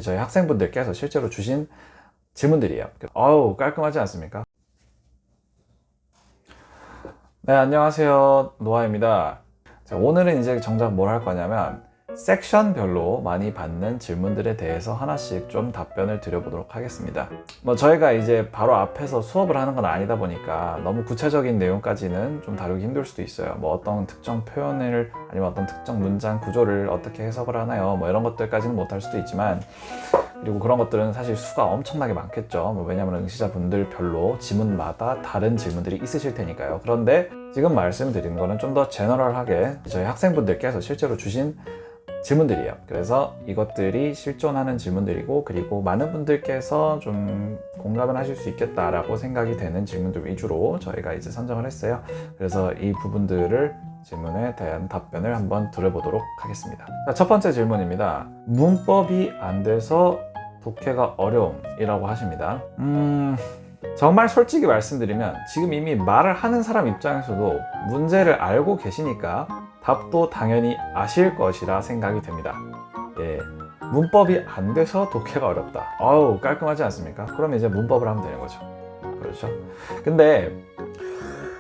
저희 학생분들께서 실제로 주신 질문들이에요. 어우, 깔끔하지 않습니까? 네, 안녕하세요. 노아입니다. 자, 오늘은 이제 정작 뭘 할 거냐면 섹션별로 많이 받는 질문들에 대해서 하나씩 좀 답변을 드려보도록 하겠습니다. 저희가 이제 바로 앞에서 수업을 하는 건 아니다 보니까 너무 구체적인 내용까지는 좀 다루기 힘들 수도 있어요. 어떤 특정 표현을 아니면 어떤 특정 문장 구조를 어떻게 해석을 하나요? 이런 것들까지는 못할 수도 있지만, 그리고 그런 것들은 사실 수가 엄청나게 많겠죠. 왜냐하면 응시자분들 별로 지문마다 다른 질문들이 있으실 테니까요. 그런데 지금 말씀드리는 거는 좀 더 제너럴하게 저희 학생분들께서 실제로 주신 질문들이에요. 그래서 이것들이 실존하는 질문들이고, 그리고 많은 분들께서 좀 공감을 하실 수 있겠다라고 생각이 되는 질문들 위주로 저희가 이제 선정을 했어요. 그래서 이 부분들을 질문에 대한 답변을 한번 들어보도록 하겠습니다. 자, 첫 번째 질문입니다. 문법이 안 돼서 독해가 어려움이라고 하십니다. 정말 솔직히 말씀드리면 지금 이미 말을 하는 사람 입장에서도 문제를 알고 계시니까 답도 당연히 아실 것이라 생각이 됩니다. 예, 문법이 안 돼서 독해가 어렵다. 어우, 깔끔하지 않습니까? 그럼 이제 문법을 하면 되는 거죠. 그렇죠? 근데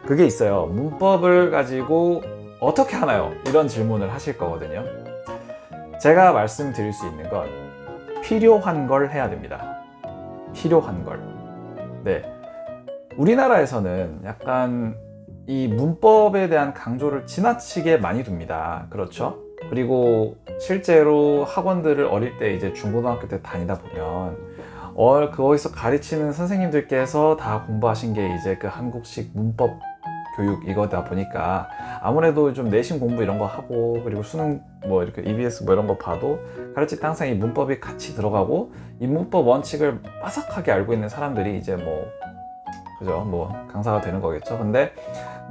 그게 있어요. 문법을 가지고 어떻게 하나요? 이런 질문을 하실 거거든요. 제가 말씀드릴 수 있는 건 필요한 걸 해야 됩니다. 필요한 걸. 네. 우리나라에서는 약간 이 문법에 대한 강조를 지나치게 많이 둡니다. 그렇죠? 그리고 실제로 학원들을 어릴 때 이제 중고등학교 때 다니다 보면 거기서 가르치는 선생님들께서 다 공부하신 게 이제 그 한국식 문법 교육 이거다 보니까 아무래도 좀 내신 공부 이런 거 하고, 그리고 수능 이렇게 EBS 이런 거 봐도 가르칠 때 항상 이 문법이 같이 들어가고, 이 문법 원칙을 빠삭하게 알고 있는 사람들이 이제 그죠? 강사가 되는 거겠죠. 근데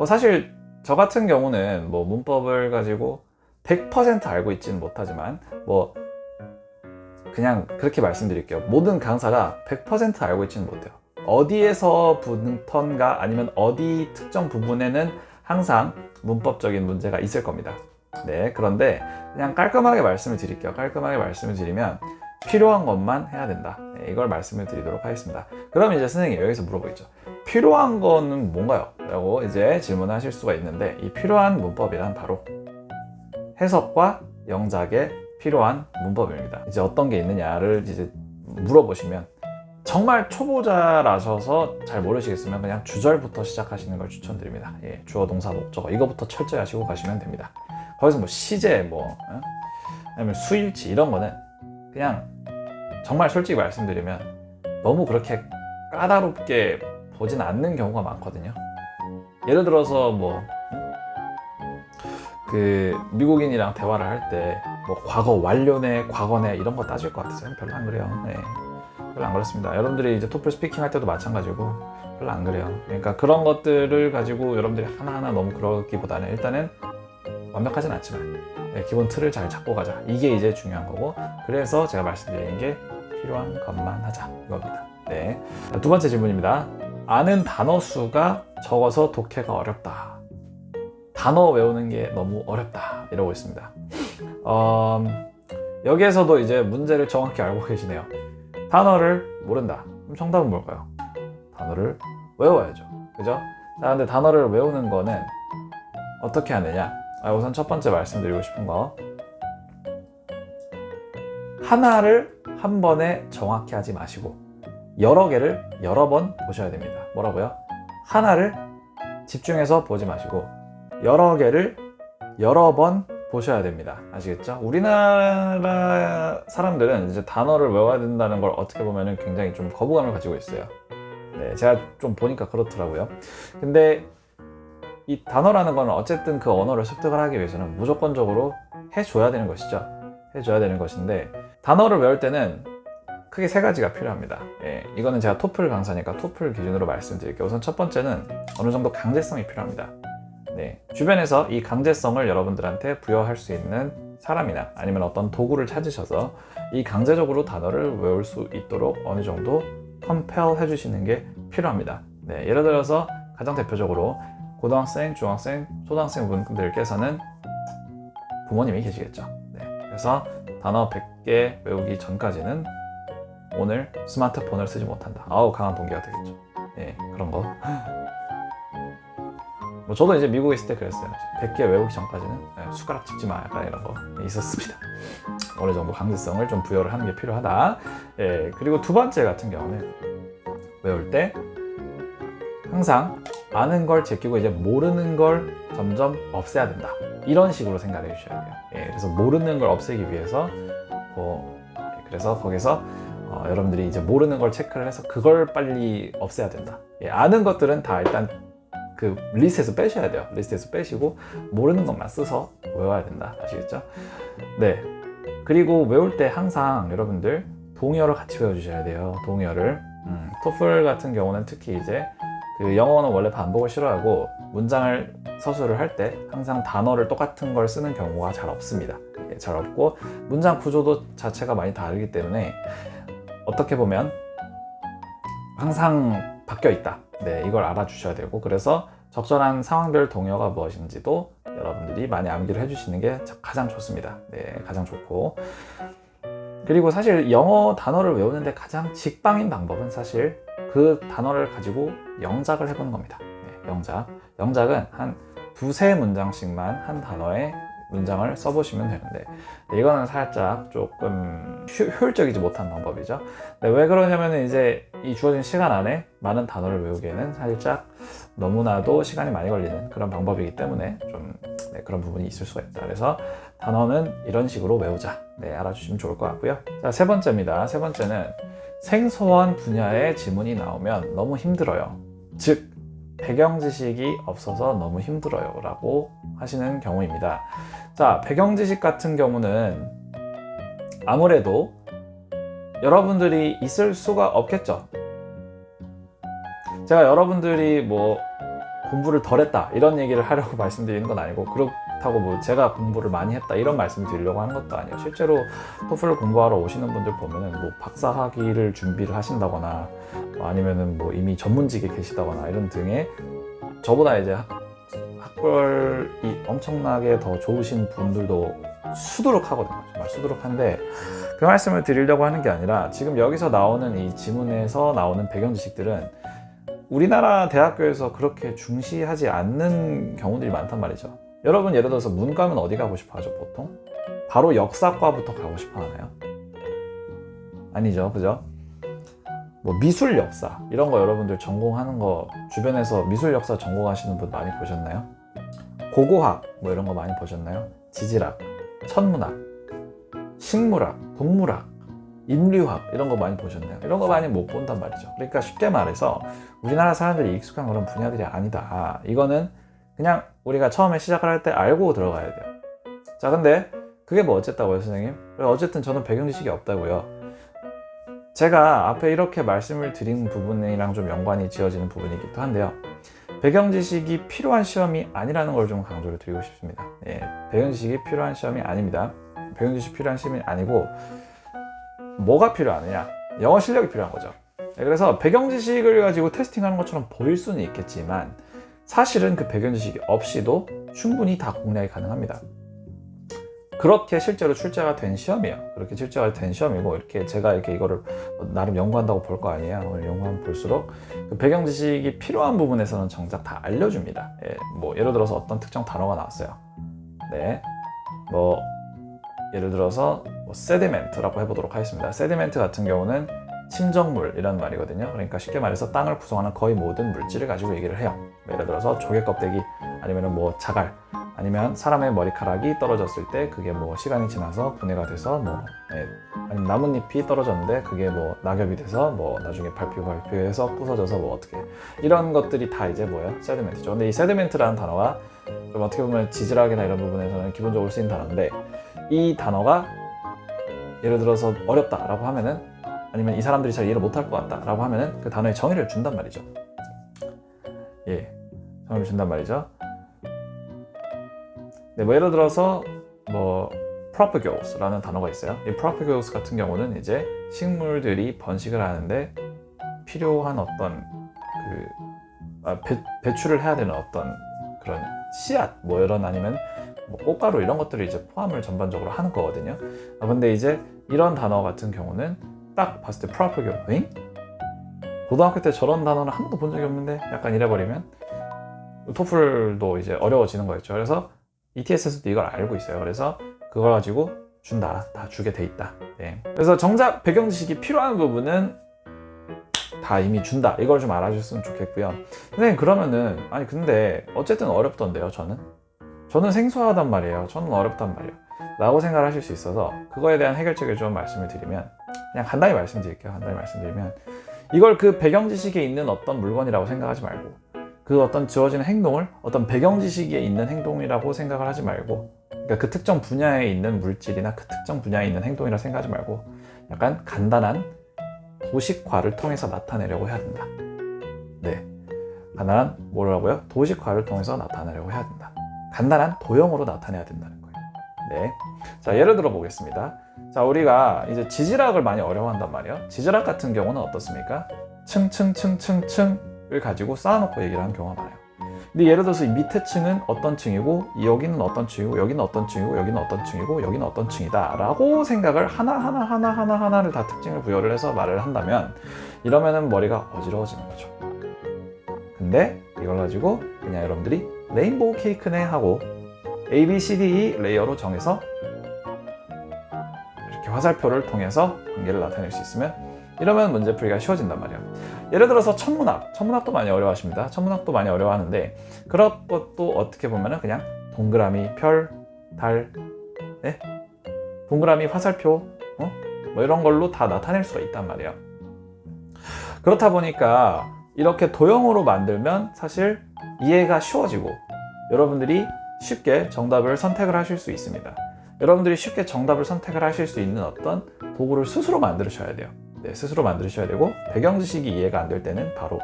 사실 저 같은 경우는 문법을 가지고 100% 알고 있지는 못하지만 그냥 그렇게 말씀드릴게요. 모든 강사가 100% 알고 있지는 못해요. 어디에서 붙던가 아니면 어디 특정 부분에는 항상 문법적인 문제가 있을 겁니다. 네, 그런데 그냥 깔끔하게 말씀을 드릴게요. 깔끔하게 말씀을 드리면 필요한 것만 해야 된다. 네, 이걸 말씀을 드리도록 하겠습니다. 그럼 이제 선생님이 여기서 물어보겠죠. 필요한 거는 뭔가요? 라고 이제 질문하실 수가 있는데, 이 필요한 문법이란 바로 해석과 영작에 필요한 문법입니다. 이제 어떤 게 있느냐를 이제 물어보시면, 정말 초보자라셔서 잘 모르시겠으면 그냥 주절부터 시작하시는 걸 추천드립니다. 예, 주어, 동사, 목적어 이거부터 철저히 하시고 가시면 됩니다. 거기서 시제 아니면 수일치 이런 거는 그냥 정말 솔직히 말씀드리면 너무 그렇게 까다롭게 보진 않는 경우가 많거든요. 예를 들어서 미국인이랑 대화를 할 때 과거 완료네, 과거네 이런 거 따질 것 같아서 별로 안 그래요. 네. 별로 안 그렇습니다. 여러분들이 이제 토플 스피킹 할 때도 마찬가지고 별로 안 그래요. 그러니까 그런 것들을 가지고 여러분들이 하나하나 너무 그러기보다는 일단은 완벽하진 않지만 기본 틀을 잘 잡고 가자. 이게 이제 중요한 거고, 그래서 제가 말씀드리는 게 필요한 것만 하자 이겁니다. 네. 두 번째 질문입니다. 아는 단어 수가 적어서 독해가 어렵다. 단어 외우는 게 너무 어렵다. 이러고 있습니다. 여기에서도 이제 문제를 정확히 알고 계시네요. 단어를 모른다. 그럼 정답은 뭘까요? 단어를 외워야죠. 그죠? 자, 근데 단어를 외우는 거는 어떻게 하느냐? 우선 첫 번째 말씀드리고 싶은 거, 하나를 한 번에 정확히 하지 마시고 여러 개를 여러 번 보셔야 됩니다. 뭐라고요? 하나를 집중해서 보지 마시고 여러 개를 여러 번 보셔야 됩니다. 아시겠죠? 우리나라 사람들은 이제 단어를 외워야 된다는 걸 어떻게 보면 굉장히 좀 거부감을 가지고 있어요. 네, 제가 좀 보니까 그렇더라고요. 근데 이 단어라는 거는 어쨌든 그 언어를 습득을 하기 위해서는 무조건적으로 해줘야 되는 것이죠. 해줘야 되는 것인데, 단어를 외울 때는 크게 세 가지가 필요합니다. 예, 이거는 제가 토플 강사니까 토플 기준으로 말씀드릴게요. 우선 첫 번째는 어느 정도 강제성이 필요합니다. 네, 주변에서 이 강제성을 여러분들한테 부여할 수 있는 사람이나 아니면 어떤 도구를 찾으셔서 이 강제적으로 단어를 외울 수 있도록 어느 정도 컴펠 해주시는 게 필요합니다. 네, 예를 들어서 가장 대표적으로 고등학생, 중학생, 초등학생 분들께서는 부모님이 계시겠죠. 네, 그래서 단어 100개 외우기 전까지는 오늘 스마트폰을 쓰지 못한다. 아우, 강한 동기가 되겠죠. 예, 그런 거. 뭐 저도 이제 미국에 있을 때 그랬어요. 100개 외우기 전까지는 숟가락 짚지 마, 약간 이런 거 있었습니다. 어느 정도 강제성을 좀 부여를 하는 게 필요하다. 예, 그리고 두 번째 같은 경우는 외울 때 항상 아는 걸 제끼고 이제 모르는 걸 점점 없애야 된다. 이런 식으로 생각해 주셔야 돼요. 예, 그래서 모르는 걸 없애기 위해서 그래서 거기서 여러분들이 이제 모르는 걸 체크를 해서 그걸 빨리 없애야 된다. 예, 아는 것들은 다 일단 그 리스트에서 빼셔야 돼요. 리스트에서 빼시고 모르는 것만 써서 외워야 된다. 아시겠죠? 네. 그리고 외울 때 항상 여러분들 동의어를 같이 외워주셔야 돼요. 동의어를. 토플 같은 경우는 특히 이제 그 영어는 원래 반복을 싫어하고 문장을 서술을 할 때 항상 단어를 똑같은 걸 쓰는 경우가 잘 없습니다. 예, 잘 없고 문장 구조도 자체가 많이 다르기 때문에 어떻게 보면 항상 바뀌어 있다. 네, 이걸 알아주셔야 되고 그래서 적절한 상황별 동의어가 무엇인지도 여러분들이 많이 암기를 해주시는 게 가장 좋습니다. 네, 가장 좋고 그리고 사실 영어 단어를 외우는데 가장 직방인 방법은 사실 그 단어를 가지고 영작을 해보는 겁니다. 네, 영작은 한 두세 문장씩만 한 단어의 문장을 써보시면 되는데 이거는 살짝 조금 효율적이지 못한 방법이죠. 네, 왜 그러냐면 이제 이 주어진 시간 안에 많은 단어를 외우기에는 살짝 너무나도 시간이 많이 걸리는 그런 방법이기 때문에 좀 그런 부분이 있을 수가 있다. 그래서 단어는 이런 식으로 외우자. 네, 알아주시면 좋을 것 같고요. 자, 세 번째입니다. 세 번째는 생소한 분야의 지문이 나오면 너무 힘들어요. 즉 배경 지식이 없어서 너무 힘들어요 라고 하시는 경우입니다. 자, 배경 지식 같은 경우는 아무래도 여러분들이 있을 수가 없겠죠. 제가 여러분들이 뭐 공부를 덜 했다 이런 얘기를 하려고 말씀드리는 건 아니고 그렇다고 뭐 제가 공부를 많이 했다 이런 말씀을 드리려고 하는 것도 아니에요. 실제로 토플 공부하러 오시는 분들 보면은 뭐 박사학위를 준비를 하신다거나 아니면은 뭐 이미 전문직에 계시다거나 이런 등의 저보다 이제 학벌이 엄청나게 더 좋으신 분들도 수두룩하거든요. 정말 수두룩한데 그 말씀을 드리려고 하는 게 아니라 지금 여기서 나오는 이 지문에서 나오는 배경 지식들은 우리나라 대학교에서 그렇게 중시하지 않는 경우들이 많단 말이죠. 여러분 예를 들어서 문과면 어디 가고 싶어 하죠 보통? 바로 역사과부터 가고 싶어 하나요? 아니죠, 그죠? 뭐 미술 역사 이런 거 여러분들 전공하는 거 주변에서 미술 역사 전공하시는 분 많이 보셨나요? 고고학 뭐 이런 거 많이 보셨나요? 지질학, 천문학, 식물학, 동물학, 인류학 이런 거 많이 보셨나요? 이런 거 많이 못 본단 말이죠. 그러니까 쉽게 말해서 우리나라 사람들이 익숙한 그런 분야들이 아니다. 이거는 그냥 우리가 처음에 시작을 할 때 알고 들어가야 돼요. 자, 근데 그게 뭐 어쨌다고요, 선생님? 어쨌든 저는 배경 지식이 없다고요. 제가 앞에 이렇게 말씀을 드린 부분이랑 좀 연관이 지어지는 부분이기도 한데요. 배경 지식이 필요한 시험이 아니라는 걸 좀 강조를 드리고 싶습니다. 예, 배경 지식이 필요한 시험이 아닙니다. 배경 지식 필요한 시험이 아니고 뭐가 필요하느냐? 영어 실력이 필요한 거죠. 예, 그래서 배경 지식을 가지고 테스팅하는 것처럼 보일 수는 있겠지만 사실은 그 배경 지식이 없이도 충분히 다 공략이 가능합니다. 그렇게 실제로 출제가 된 시험이에요. 그렇게 출제가 된 시험이고 이렇게 제가 이렇게 이거를 나름 연구한다고 볼 거 아니에요. 오늘 연구하면 볼수록 그 배경 지식이 필요한 부분에서는 정작 다 알려줍니다. 예, 뭐 예를 들어서 어떤 특정 단어가 나왔어요. 네, 뭐 예를 들어서 뭐 세디멘트라고 해보도록 하겠습니다. 세디멘트 같은 경우는 침정물이라는 말이거든요. 그러니까 쉽게 말해서 땅을 구성하는 거의 모든 물질을 가지고 얘기를 해요. 예를 들어서 조개 껍데기 아니면 뭐 자갈 아니면 사람의 머리카락이 떨어졌을 때 그게 뭐 시간이 지나서 분해가 돼서 뭐 아니면 나뭇잎이 떨어졌는데 그게 뭐 낙엽이 돼서 뭐 나중에 발표해서 부서져서 뭐 어떻게 이런 것들이 다 이제 뭐예요? 세디멘트죠. 근데 이 세디멘트라는 단어가 좀 어떻게 보면 지질학이나 이런 부분에서는 기본적으로 쓰인 단어인데 이 단어가 예를 들어서 어렵다라고 하면은 아니면 이 사람들이 잘 이해를 못할 것 같다라고 하면은 그 단어의 정의를 준단 말이죠. 예, 정의를 준단 말이죠. 네, 뭐 예를 들어서 뭐 propagule라는 단어가 있어요. 이 propagules 같은 경우는 이제 식물들이 번식을 하는데 필요한 어떤 배출을 해야 되는 어떤 그런 씨앗 뭐 이런 아니면 뭐 꽃가루 이런 것들을 이제 포함을 전반적으로 하는 거거든요. 근데 이제 이런 단어 같은 경우는 딱 봤을 때 프로퍼게 응? 고등학교 때 저런 단어를 한 번도 본 적이 없는데 약간 이래버리면 토플도 이제 어려워지는 거였죠. 그래서 ETS에서도 이걸 알고 있어요. 그래서 그걸 가지고 준다, 다 주게 돼 있다. 네. 그래서 정작 배경 지식이 필요한 부분은 다 이미 준다. 이걸 좀 알아줬으면 좋겠고요. 선생님 그러면은 아니 근데 어쨌든 어렵던데요. 저는 생소하단 말이에요. 저는 어렵단 말이에요 라고 생각을 하실 수 있어서 그거에 대한 해결책을 좀 말씀을 드리면 그냥 간단히 말씀드릴게요. 이걸 그 배경 지식에 있는 어떤 물건이라고 생각하지 말고 그 어떤 주어지는 행동을 어떤 배경 지식에 있는 행동이라고 생각을 하지 말고 그러니까 그 특정 분야에 있는 물질이나 그 특정 분야에 있는 행동이라고 생각하지 말고 약간 간단한 도식화를 통해서 나타내려고 해야 된다. 네, 간단한 뭐라고요? 도식화를 통해서 나타내려고 해야 된다. 간단한 도형으로 나타내야 된다는 거예요. 네, 자 예를 들어 보겠습니다. 자 우리가 이제 지질학을 많이 어려워한단 말이에요. 지질학 같은 경우는 어떻습니까? 층을 가지고 쌓아놓고 얘기를 하는 경우가 많아요. 근데 예를 들어서 이 밑에 층은 어떤 층이고 여기는 어떤 층이고 여기는 어떤 층이고 여기는 어떤 층이고 여기는 어떤 층이다 라고 생각을 하나를 다 특징을 부여를 해서 말을 한다면 이러면은 머리가 어지러워지는 거죠. 근데 이걸 가지고 그냥 여러분들이 레인보우 케이크네 하고 A, B, C, D, E 레이어로 정해서 이렇게 화살표를 통해서 관계를 나타낼 수 있으면 이러면 문제풀이가 쉬워진단 말이에요. 예를 들어서 천문학도 많이 어려워하십니다. 천문학도 많이 어려워하는데 그런 것도 어떻게 보면은 그냥 동그라미, 별, 달, 네? 동그라미, 화살표 뭐 이런 걸로 다 나타낼 수가 있단 말이에요. 그렇다 보니까 이렇게 도형으로 만들면 사실 이해가 쉬워지고 여러분들이 쉽게 정답을 선택을 하실 수 있습니다. 여러분들이 쉽게 정답을 선택을 하실 수 있는 어떤 도구를 스스로 만드셔야 돼요. 네, 스스로 만드셔야 되고 배경 지식이 이해가 안 될 때는 바로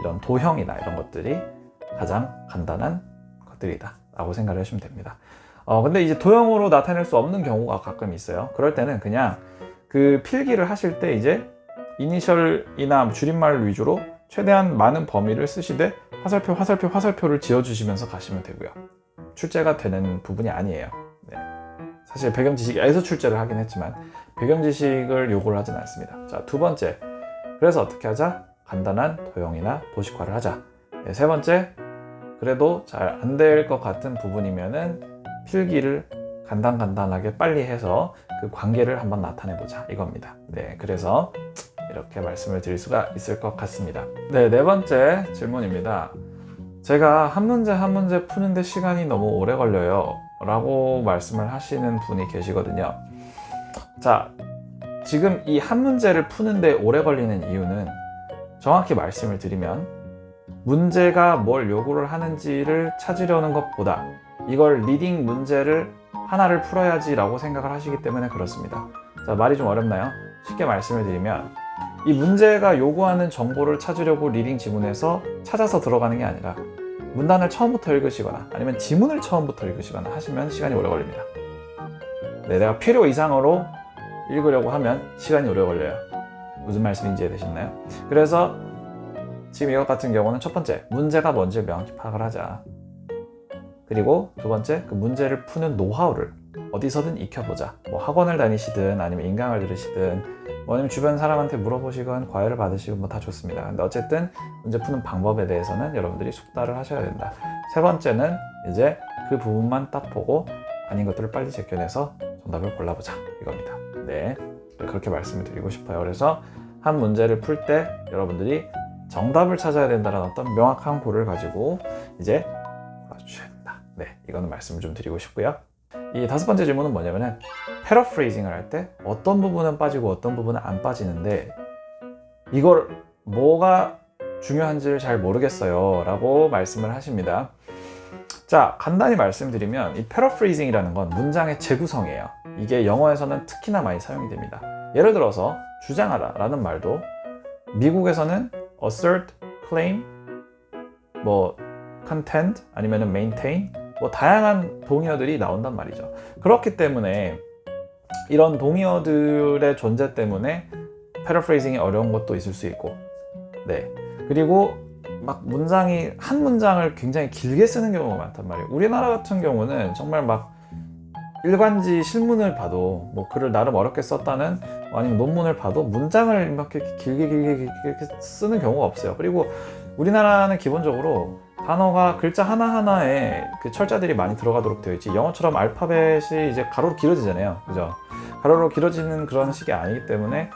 이런 도형이나 이런 것들이 가장 간단한 것들이다 라고 생각을 하시면 됩니다. 근데 이제 도형으로 나타낼 수 없는 경우가 가끔 있어요. 그럴 때는 그냥 그 필기를 하실 때 이제 이니셜이나 줄임말 위주로 최대한 많은 범위를 쓰시되 화살표를 지어주시면서 가시면 되고요. 출제가 되는 부분이 아니에요. 네. 사실 배경 지식에서 출제를 하긴 했지만 배경 지식을 요구를 하진 않습니다. 자, 두 번째. 그래서 어떻게 하자? 간단한 도형이나 도식화를 하자. 네, 세 번째. 그래도 잘 안 될 것 같은 부분이면은 필기를 간단하게 빨리 해서 그 관계를 한번 나타내 보자 이겁니다. 네, 그래서 이렇게 말씀을 드릴 수가 있을 것 같습니다. 네, 네 번째 질문입니다. 제가 한 문제 푸는데 시간이 너무 오래 걸려요 라고 말씀을 하시는 분이 계시거든요. 자, 지금 이 한 문제를 푸는데 오래 걸리는 이유는 정확히 말씀을 드리면 문제가 뭘 요구를 하는지를 찾으려는 것보다 이걸 리딩 문제를 하나를 풀어야지 라고 생각을 하시기 때문에 그렇습니다. 자, 말이 좀 어렵나요? 쉽게 말씀을 드리면 이 문제가 요구하는 정보를 찾으려고 리딩 지문에서 찾아서 들어가는 게 아니라 문단을 처음부터 읽으시거나 아니면 지문을 처음부터 읽으시거나 하시면 시간이 오래 걸립니다. 네, 내가 필요 이상으로 읽으려고 하면 시간이 오래 걸려요. 무슨 말씀인지 이해되셨나요? 그래서 지금 이것 같은 경우는 첫 번째, 문제가 뭔지 명확히 파악을 하자. 그리고 두 번째, 그 문제를 푸는 노하우를 어디서든 익혀보자. 뭐 학원을 다니시든 아니면 인강을 들으시든 뭐 아니면 주변 사람한테 물어보시건 과외를 받으시건 뭐 다 좋습니다. 근데 어쨌든 문제 푸는 방법에 대해서는 여러분들이 숙달을 하셔야 된다. 세 번째는 이제 그 부분만 딱 보고 아닌 것들을 빨리 제껴내서 정답을 골라보자 이겁니다. 네, 그렇게 말씀을 드리고 싶어요. 그래서 한 문제를 풀 때 여러분들이 정답을 찾아야 된다는 어떤 명확한 고를 가지고 이제 골라주셔야 된다. 네, 이거는 말씀을 좀 드리고 싶고요. 이 다섯 번째 질문은 뭐냐면은 패러프레이징을 할 때 어떤 부분은 빠지고 어떤 부분은 안 빠지는데 이걸 뭐가 중요한지를 잘 모르겠어요 라고 말씀을 하십니다. 자, 간단히 말씀드리면 이 패러프레이징이라는 건 문장의 재구성이에요. 이게 영어에서는 특히나 많이 사용이 됩니다. 예를 들어서 주장하다 라는 말도 미국에서는 assert, claim, 뭐 contend 아니면 maintain 뭐 다양한 동의어들이 나온단 말이죠. 그렇기 때문에 이런 동의어들의 존재 때문에 패러프레이징이 어려운 것도 있을 수 있고, 네, 그리고 막 한 문장을 굉장히 길게 쓰는 경우가 많단 말이에요. 우리나라 같은 경우는 정말 막 일관지 실문을 봐도 뭐 글을 나름 어렵게 썼다는 아니면 논문을 봐도 문장을 막 이렇게 길게 쓰는 경우가 없어요. 그리고 우리나라는 기본적으로 단어가 글자 하나하나에 그 철자들이 많이 들어가도록 되어 있지, 영어처럼 알파벳이 이제 가로로 길어지잖아요. 그죠? 가로로 길어지는 그런 식이 아니기 때문에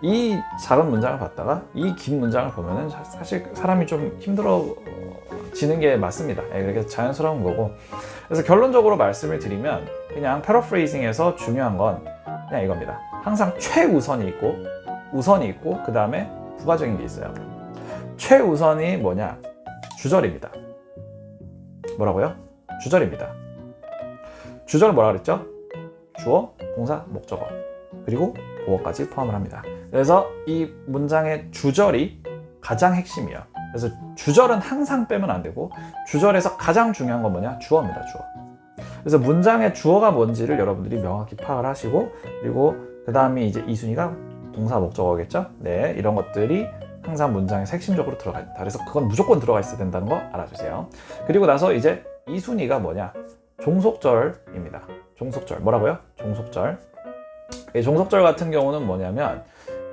이 작은 문장을 봤다가 이 긴 문장을 보면은 사실 사람이 좀 힘들어지는 게 맞습니다. 그게 자연스러운 거고. 그래서 결론적으로 말씀을 드리면 그냥 패러프레이징에서 중요한 건 그냥 이겁니다. 항상 최우선이 있고 우선이 있고 그 다음에 부가적인 게 있어요. 최우선이 뭐냐? 주절입니다. 뭐라고요? 주절입니다. 주절 뭐라 그랬죠? 주어, 동사, 목적어, 그리고 보어까지 포함을 합니다. 그래서 이 문장의 주절이 가장 핵심이에요. 그래서 주절은 항상 빼면 안 되고, 주절에서 가장 중요한 건 뭐냐? 주어입니다. 주어. 그래서 문장의 주어가 뭔지를 여러분들이 명확히 파악을 하시고, 그리고 그 다음이 이제 2순위가 동사, 목적어겠죠? 네, 이런 것들이 항상 문장에 핵심적으로 들어가 있다. 그래서 그건 무조건 들어가 있어야 된다는 거 알아주세요. 그리고 나서 이제 2순위가 뭐냐? 종속절입니다. 종속절. 뭐라고요? 종속절. 이 종속절 같은 경우는 뭐냐면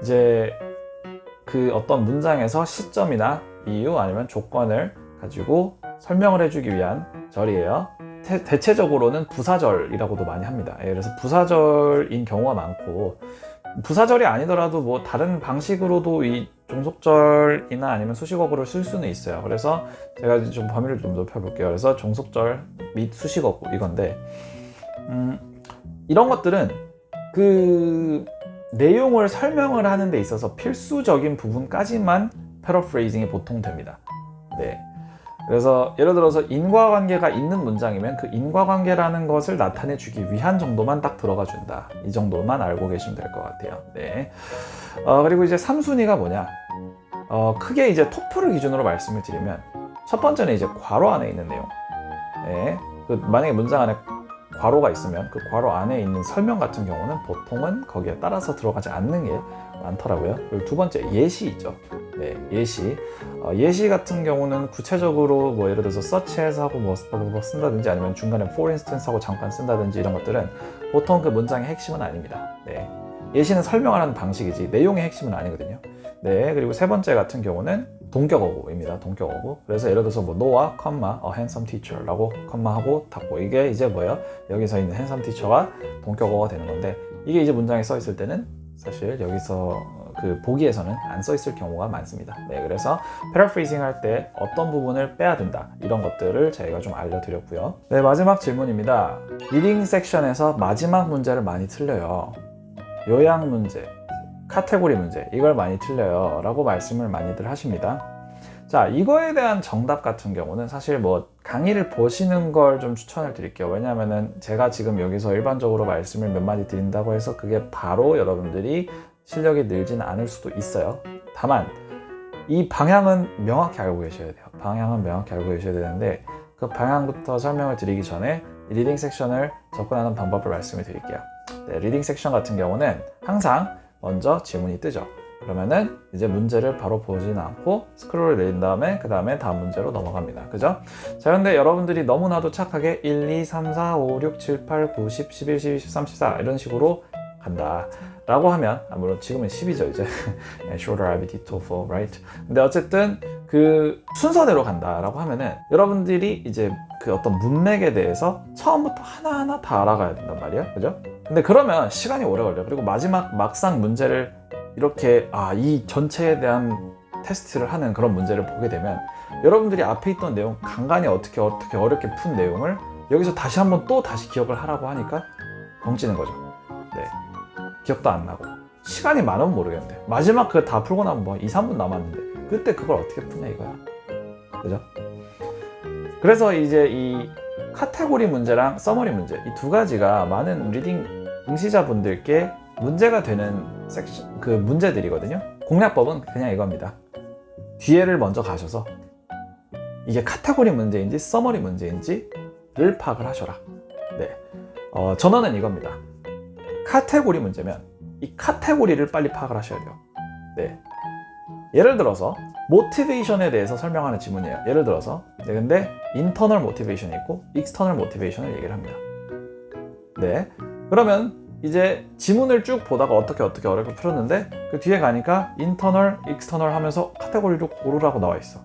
이제 그 어떤 문장에서 시점이나 이유 아니면 조건을 가지고 설명을 해주기 위한 절이에요. 대체적으로는 부사절이라고도 많이 합니다. 그래서 부사절인 경우가 많고, 부사절이 아니더라도 뭐 다른 방식으로도 이 종속절이나 아니면 수식어구를 쓸 수는 있어요. 그래서 제가 좀 범위를 좀 높여볼게요. 그래서 종속절 및 수식어구 이건데, 이런 것들은 그 내용을 설명을 하는 데 있어서 필수적인 부분까지만 패러프레이징이 보통 됩니다. 네. 그래서 예를 들어서 인과관계가 있는 문장이면 그 인과관계라는 것을 나타내 주기 위한 정도만 딱 들어가 준다. 이 정도만 알고 계시면 될 것 같아요. 네. 그리고 이제 3순위가 뭐냐? 크게 이제 토플을 기준으로 말씀을 드리면, 첫 번째는 이제 괄호 안에 있는 내용. 네. 만약에 문장 안에 괄호가 있으면 그 괄호 안에 있는 설명 같은 경우는 보통은 거기에 따라서 들어가지 않는 게 많더라고요. 그리고 두 번째, 예시 있죠. 네, 예시. 예시 같은 경우는 구체적으로 뭐 예를 들어서 서치해서 하고 뭐 쓴다든지 아니면 중간에 for instance 하고 잠깐 쓴다든지 이런 것들은 보통 그 문장의 핵심은 아닙니다. 네. 예시는 설명하는 방식이지 내용의 핵심은 아니거든요. 네, 그리고 세 번째 같은 경우는 동격어구입니다. 동격어구. 그래서 예를 들어서 뭐 no와 컴마 a handsome teacher라고 컴마하고 닫고, 이게 이제 뭐예요? 여기서 있는 handsome teacher가 동격어가 되는 건데, 이게 이제 문장에 써 있을 때는 사실 여기서 그 보기에서는 안 써 있을 경우가 많습니다. 네, 그래서 패러프레이징 할 때 어떤 부분을 빼야 된다, 이런 것들을 저희가 좀 알려드렸고요. 네, 마지막 질문입니다. 리딩 섹션에서 마지막 문제를 많이 틀려요. 요약 문제, 카테고리 문제, 이걸 많이 틀려요 라고 말씀을 많이들 하십니다. 자, 이거에 대한 정답 같은 경우는 사실 뭐 강의를 보시는 걸 좀 추천을 드릴게요. 왜냐하면은 제가 지금 여기서 일반적으로 말씀을 몇 마디 드린다고 해서 그게 바로 여러분들이 실력이 늘지는 않을 수도 있어요. 다만 이 방향은 명확히 알고 계셔야 돼요. 방향은 명확히 알고 계셔야 되는데, 그 방향부터 설명을 드리기 전에 리딩 섹션을 접근하는 방법을 말씀을 드릴게요. 네, 리딩 섹션 같은 경우는 항상 먼저 지문이 뜨죠. 그러면은 이제 문제를 바로 보지는 않고 스크롤을 내린 다음에 그 다음에 다음 문제로 넘어갑니다. 그죠? 자, 근데 여러분들이 너무나도 착하게 1, 2, 3, 4, 5, 6, 7, 8, 9, 10, 11, 12, 13, 14 이런 식으로 간다 라고 하면, 물론 지금은 10이죠 이제 shorter IBT TOEFL right? 근데 어쨌든 그 순서대로 간다 라고 하면은 여러분들이 이제 그 어떤 문맥에 대해서 처음부터 하나하나 다 알아가야 된단 말이에요. 그죠? 근데 그러면 시간이 오래 걸려요. 그리고 마지막 막상 문제를 이렇게 이 전체에 대한 테스트를 하는 그런 문제를 보게 되면 여러분들이 앞에 있던 내용 간간히 어떻게 어렵게 푼 내용을 여기서 다시 한번 또 다시 기억을 하라고 하니까 벙찌는 거죠. 네. 기억도 안 나고 시간이 많으면 모르겠는데 마지막 그거 다 풀고 나면 뭐 2, 3분 남았는데 그때 그걸 어떻게 푸냐 이거야. 그죠? 그래서 이제 이 카테고리 문제랑 서머리 문제, 이 두 가지가 많은 리딩 응시자분들께 문제가 되는 섹션, 그 문제들이거든요. 공략법은 그냥 이겁니다. 뒤에를 먼저 가셔서 이게 카테고리 문제인지 서머리 문제인지를 파악을 하셔라. 네. 전원은 이겁니다. 카테고리 문제면 이 카테고리를 빨리 파악을 하셔야 돼요. 네. 예를 들어서 모티베이션에 대해서 설명하는 지문이에요. 예를 들어서 근데 인터널 모티베이션이 있고 익스터널 모티베이션을 얘기를 합니다. 네. 그러면 이제 지문을 쭉 보다가 어떻게 어렵게 풀었는데 그 뒤에 가니까 인터널, 익스터널 하면서 카테고리로 고르라고 나와 있어.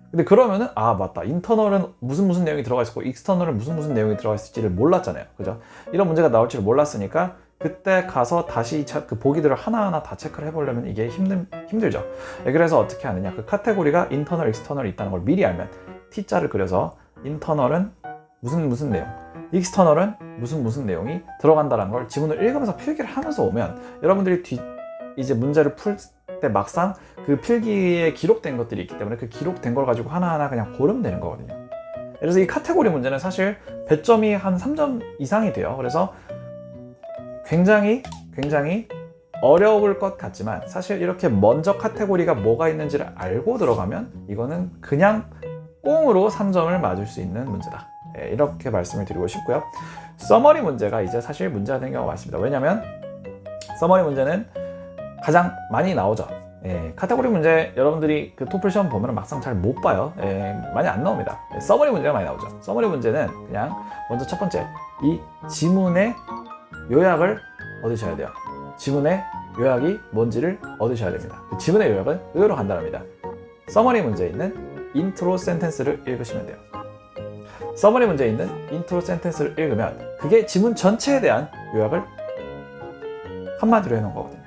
근데 그러면은 아 맞다, 인터널은 무슨 내용이 들어가 있었고 익스터널은 무슨 내용이 들어가 있을지를 몰랐잖아요, 그죠? 이런 문제가 나올 줄 몰랐으니까 그때 가서 다시 그 보기들을 하나하나 다 체크를 해보려면 이게 힘들죠. 그래서 어떻게 하느냐, 그 카테고리가 인터널, 익스터널이 있다는 걸 미리 알면 T자를 그려서 인터널은 무슨 내용, 익스터널은 무슨 내용이 들어간다는 걸 지문을 읽으면서 필기를 하면서 오면 여러분들이 이제 문제를 풀 때 막상 그 필기에 기록된 것들이 있기 때문에 그 기록된 걸 가지고 하나하나 그냥 고르면 되는 거거든요. 그래서 이 카테고리 문제는 사실 배점이 한 3점 이상이 돼요. 그래서 굉장히 어려울 것 같지만 사실 이렇게 먼저 카테고리가 뭐가 있는지를 알고 들어가면 이거는 그냥 꽁으로 3점을 맞을 수 있는 문제다. 이렇게 말씀을 드리고 싶고요. 서머리 문제가 이제 사실 문제가 되는 경우가 많습니다. 왜냐하면 서머리 문제는 가장 많이 나오죠. 카테고리 문제 여러분들이 그 토플 시험 보면 막상 잘 못 봐요. 많이 안 나옵니다. 서머리 문제가 많이 나오죠. 서머리 문제는 그냥 먼저 첫 번째 이 지문의 요약을 얻으셔야 돼요. 지문의 요약이 뭔지를 얻으셔야 됩니다. 그 지문의 요약은 의외로 간단합니다. 서머리 문제에 있는 인트로 센텐스를 읽으시면 돼요. 서머리 문제에 있는 인트로 센텐스를 읽으면 그게 지문 전체에 대한 요약을 한마디로 해놓은 거거든요.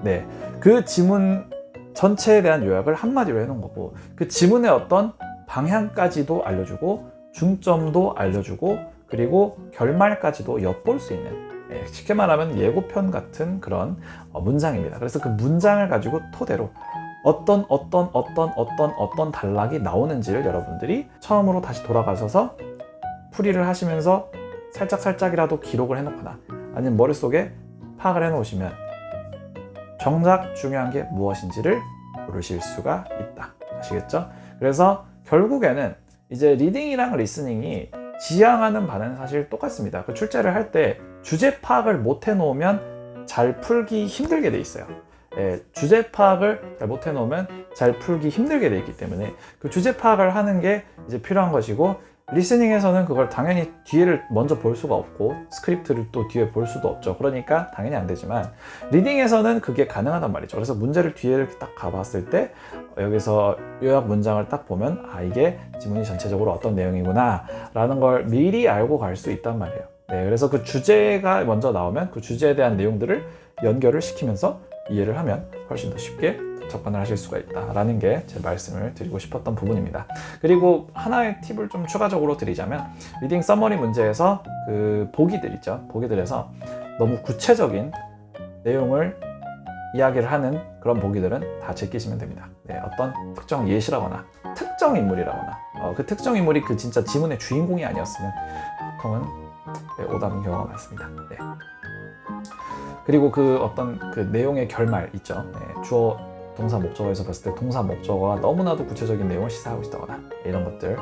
네, 그 지문 전체에 대한 요약을 한마디로 해놓은 거고 그 지문의 어떤 방향까지도 알려주고 중점도 알려주고 그리고 결말까지도 엿볼 수 있는, 쉽게 말하면 예고편 같은 그런 문장입니다. 그래서 그 문장을 가지고 토대로 어떤 단락이 나오는지를 여러분들이 처음으로 다시 돌아가셔서 풀이를 하시면서 살짝이라도 기록을 해놓거나 아니면 머릿속에 파악을 해놓으시면 정작 중요한 게 무엇인지를 모르실 수가 있다. 아시겠죠? 그래서 결국에는 이제 리딩이랑 리스닝이 지향하는 바는 사실 똑같습니다. 그 출제를 할 때 주제 파악을 못 해놓으면 잘 풀기 힘들게 돼 있어요. 주제 파악을 잘 못 해놓으면 잘 풀기 힘들게 돼 있기 때문에 그 주제 파악을 하는 게 이제 필요한 것이고 리스닝에서는 그걸 당연히 뒤에를 먼저 볼 수가 없고 스크립트를 또 뒤에 볼 수도 없죠. 그러니까 당연히 안 되지만 리딩에서는 그게 가능하단 말이죠. 그래서 문제를 뒤에 딱 가봤을 때 여기서 요약 문장을 딱 보면 아 이게 지문이 전체적으로 어떤 내용이구나 라는 걸 미리 알고 갈 수 있단 말이에요. 네, 그래서 그 주제가 먼저 나오면 그 주제에 대한 내용들을 연결을 시키면서 이해를 하면 훨씬 더 쉽게 접근을 하실 수가 있다라는 게 제 말씀을 드리고 싶었던 부분입니다. 그리고 하나의 팁을 좀 추가적으로 드리자면 리딩 서머리 문제에서 그 보기들 있죠. 보기들에서 너무 구체적인 내용을 이야기를 하는 그런 보기들은 다 제끼시면 됩니다. 네, 어떤 특정 예시라거나 특정 인물이라거나 그 특정 인물이 그 진짜 지문의 주인공이 아니었으면 보통은 오답인 경우가 많습니다. 네. 그리고 그 어떤 그 내용의 결말 있죠. 네, 주어 동사 목적어에서 봤을 때 동사 목적어가 너무나도 구체적인 내용을 시사하고 있다거나 이런 것들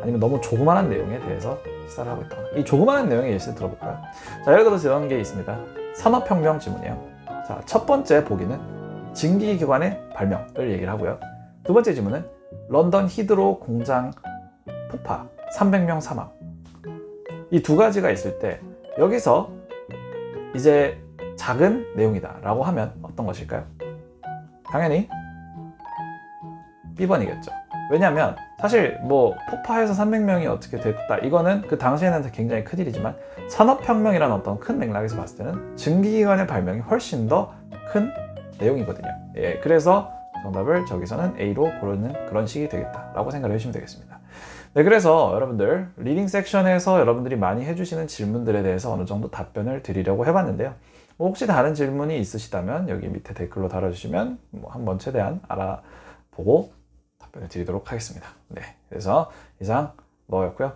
아니면 너무 조그만한 내용에 대해서 시사를 하고 있다거나 이 조그만한 내용의 예시를 들어볼까요? 자, 예를 들어서 이런 게 있습니다. 산업혁명 지문이에요. 자, 첫 번째 보기는 증기기관의 발명을 얘기를 하고요. 두 번째 지문은 런던 히드로 공장 폭파 300명 사망. 이 두 가지가 있을 때 여기서 이제 작은 내용이다 라고 하면 어떤 것일까요? 당연히 B번이겠죠. 왜냐하면 사실 뭐 폭파해서 300명이 어떻게 됐다 이거는 그 당시에는 굉장히 큰 일이지만 산업혁명이라는 어떤 큰 맥락에서 봤을 때는 증기기관의 발명이 훨씬 더 큰 내용이거든요. 예, 그래서 정답을 저기서는 A로 고르는 그런 식이 되겠다라고 생각을 해주시면 되겠습니다. 네, 그래서 여러분들 리딩 섹션에서 여러분들이 많이 해주시는 질문들에 대해서 어느 정도 답변을 드리려고 해봤는데요. 혹시 다른 질문이 있으시다면 여기 밑에 댓글로 달아주시면 한번 최대한 알아보고 답변을 드리도록 하겠습니다. 네, 그래서 이상 노아였고요.